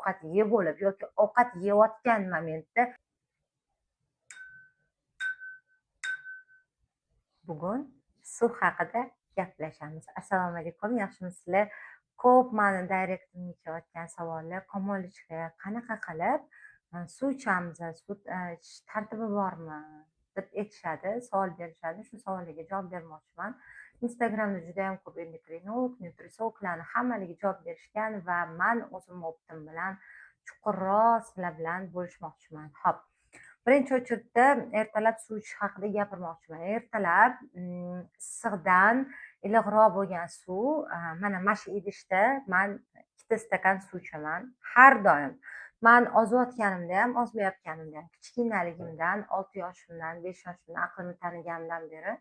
ovqat yeb bo'lib yoki ovqat yeyotgan momentda bugun suv haqida gaplashamiz. Assalomu alaykum, yaxshimisizlar? Ko'p mani direktimga kelayotgan savollar, Kamolichka qanaqa qilib suv ichamiz, suv ichish tartibi bormi deb aytishadi, savol berishadi. Shu savollarga javob bermoqchiman. Instagramda juda ham ko'p endokrinolog, nutrisologlarni hammaliga javob berishgan va men o'zim optim bilan chuqurroq sizlar bilan bo'lishmoqchiman. Xo'p. Birinchi o'chirda ertalab suv ichish haqida gapirmoqchiman. Ertalab issiqdan iliqroq bo'lgan suv, mana shu idishda men 2 stakan suv ichaman har doim. Men ozayotganimda ham, ozmayotganimda ham, kichkinaligimdan, 6 yoshimdan, 5 yoshimdan aqlimni taniganimdan beri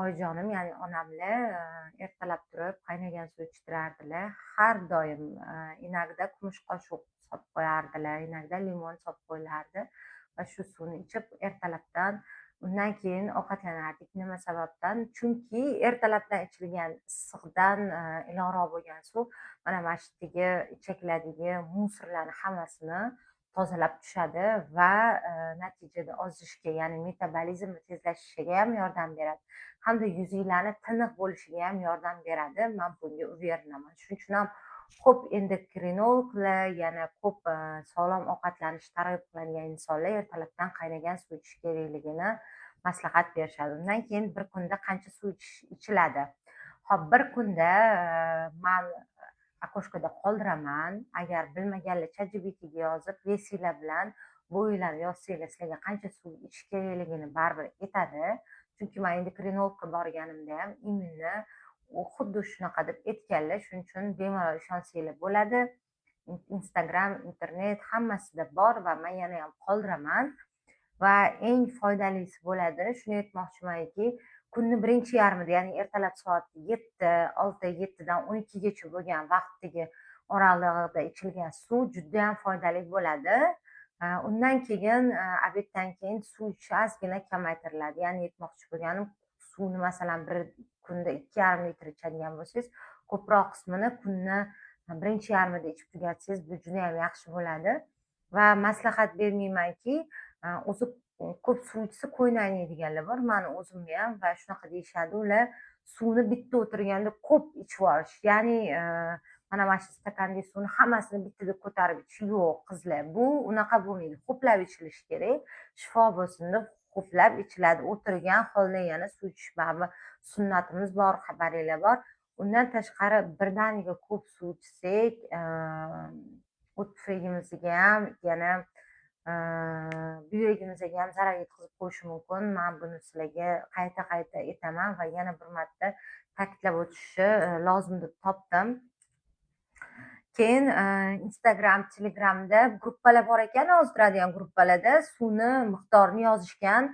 oyijonim, ya'ni onamlar ertalab turib qaynagan suv ichtirardilar. Har doim inagida kumush qoshiq solib qo'yardilar, inagida limon solib qo'yilardi. Va shu suvni ichib ertalabdan undan keyin ovqatlanardik. Nima sababdan? Chunki ertalabdan ichilgan issiqdan iliqroq bo'lgan suv mana shu yerdagi ichaklardagi musorlarni hammasini tozalab tushadi va natijada ozishga, ya'ni metabolizmni tezlashishiga ham yordam beradi. Hamda yuzinglarni tiniq bo'lishiga ham yordam beradi. Men bunga uverinaman. Shuning uchun ham ko'p endokrinologlar, yana ko'p sog'lom ovqatlanish targ'ib qiladigan insonlar ertalabdan qaynagan suv ichish kerakligini maslahat berishadi. Undan keyin bir kunda qancha suv ichiladi? Hop, bir kunda men akoshkada qoldiraman. Agar bilmaganlar ChatGPTga yozib, versiyalar bilan bu o'yinlarni yozsanglar, sizlarga qancha suv ichish kerakligini baribir aytadi. Chunki men endokrinologga borganimda ham immunni xuddi shunaqa deb aytganlar. Shuning uchun bemalol ishonsanglar bo'ladi. Instagram, internet hammasida bor va men yana ham qoldiraman. Va eng foydalisi bo'ladi, shuni aytmoqchimanki, kunni birinchi yarmida, ya'ni ertalab soat 6 dan 12 gacha bo'lgan vaqtdagi oralig'ida ichilgan suv juda ham foydali bo'ladi. Undan keyin obeddan keyin suv ichish ozgina kamaytiriladi. Ya'ni aytmoqchi bo'lganim, suvni masalan bir kunda 2,5 litr ichadigan bo'lsangiz, ko'proq qismini kunni birinchi yarmida ichib tugatsangiz, bu juda ham yaxshi bo'ladi. Va maslahat bermaymanki, o'zi ko'p suv ichsa ko'ngli ayniydiganlar bor. Meni o'zimga ham va shunaqa deyishadi. Ular suvni bitta o'tirganda ko'p ichib olish. Ya'ni mana shu stakandagi suvni hammasini bittada ko'tarib ichish yo'q, qizlar. Bu unaqa bo'lmaydi. Ho'plab ichilishi kerak. Shifo bo'lsin deb ho'plab ichiladi. O'tirgan holda yana suv ichish baribir sunnatimiz bor, xabaringlar bor. Undan tashqari birdaniga ko'p suv ichsak, o't tufaylimizga ham, yana buyogimizga ham zarar yetkazib qo'yishi mumkin. Men buni sizlarga qayta aytaman va yana bir marta ta'kidlab o'tishni lozim deb topdim. Keyin Instagram, Telegramda gruppalar bor ekan, ozdiradigan gruppalarda suvni miqdorini yozishgan.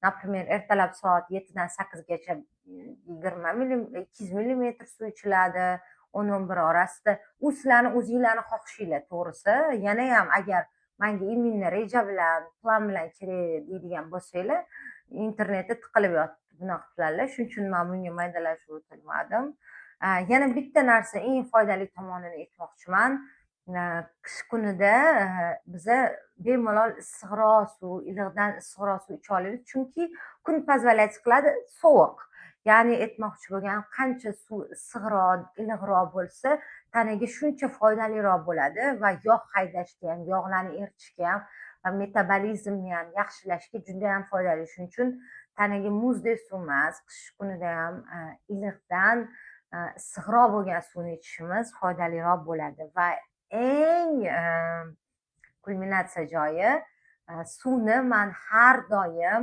Например, ertalab soat 7 dan 8 gacha 200 millimetr suv ichiladi, 10-11 orasida. U sizlarni o'zinglarni xohishinglar, to'g'risi. Yana ham agar menga immuniy reja bilan, plan bilan kerak deydigan bo'lsanglar, internetda tiqilib yotibdi bunaqa planlar. Shuning uchun men bunga maydalashib o'tirmadim. Yana bitta narsa, eng foydali tomonini aytmoqchiman. Qish kunida biza bemalol issiqroq suv, iliqdan issiqroq suv icha olamiz. Chunki kun позволять qiladi sovuq. Ya'ni aytmoqchi bo'lganim, qancha suv issiqroq, iliqroq bo'lsa, tanaga shuncha foydaliroq bo'ladi va yog' haydashga ham, yog'larni eritishga ham va metabolizmni ham yaxshilashga juda ham foydali. Shuning uchun tanaga muzdek suv emas, qish kunida ham iliqdan issiqroq bo'lgan suvni ichishimiz foydaliroq bo'ladi. Va eng kulminatsiya joyi, suvni men har doim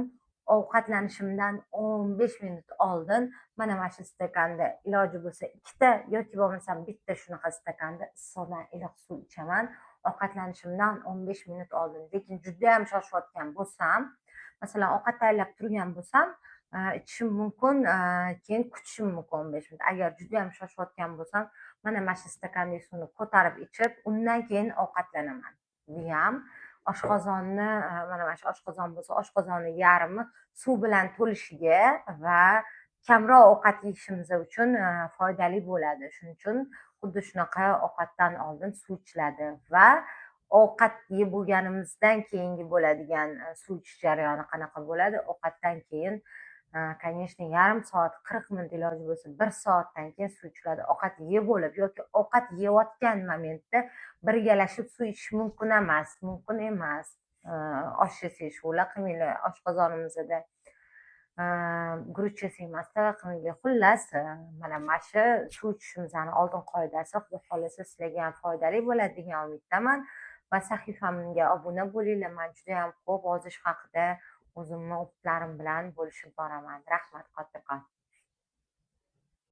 ovqatlanishimdan 15 minut oldin mana shu stakanda, iloji bo'lsa 2 ta yoki bo'lmasam bitta shunaqa stakanda issiqdan iliq suv ichaman ovqatlanishimdan 15 minut oldin. Lekin juda ham shoshayotgan bo'lsam, masalan ovqat tayyorlab turgan bo'lsam, ichishim mumkin, keyin kutishim mumkin 15 minut. Agar juda ham shoshayotgan bo'lsam, mana shu stakandagi suvni ko'tarib ichib, undan keyin ovqatlanaman. Bu ham oshqozonni, mana shu oshqozon bo'lsa, oshqozonni yarmi suv bilan to'lishiga va kamroq ovqat yeyishimiz uchun foydali bo'ladi. Shuning uchun xuddi shunaqa ovqatdan oldin suv ichiladi va ovqat yeb bo'lganimizdan keyingi bo'ladigan suv ichish jarayoni qanaqa bo'ladi? Ovqatdan keyin конечно, yarim soat, 40 minut iloji bo'lsa 1 soatdan keyin suv ichiladi. Ovqat yeb bo'lib yoki ovqat yeyotgan momentda birgalashib suv ichish mumkin emas. Mumkin emas. Osh yesanglar qilmanglar, oshqozonimizda guruch yesanglar qilmanglar. Xullas, mana shu suv ichishimizni oldin qoidasi, Xudo xohlasa sizlarga ham foydali bo'ladi degan umiddaman va sahifamga obuna bo'linglar. Men juda ham ko'p ozish haqida o'zimni opitlarim bilan bo'lishib boraman. Rahmat, kattakon.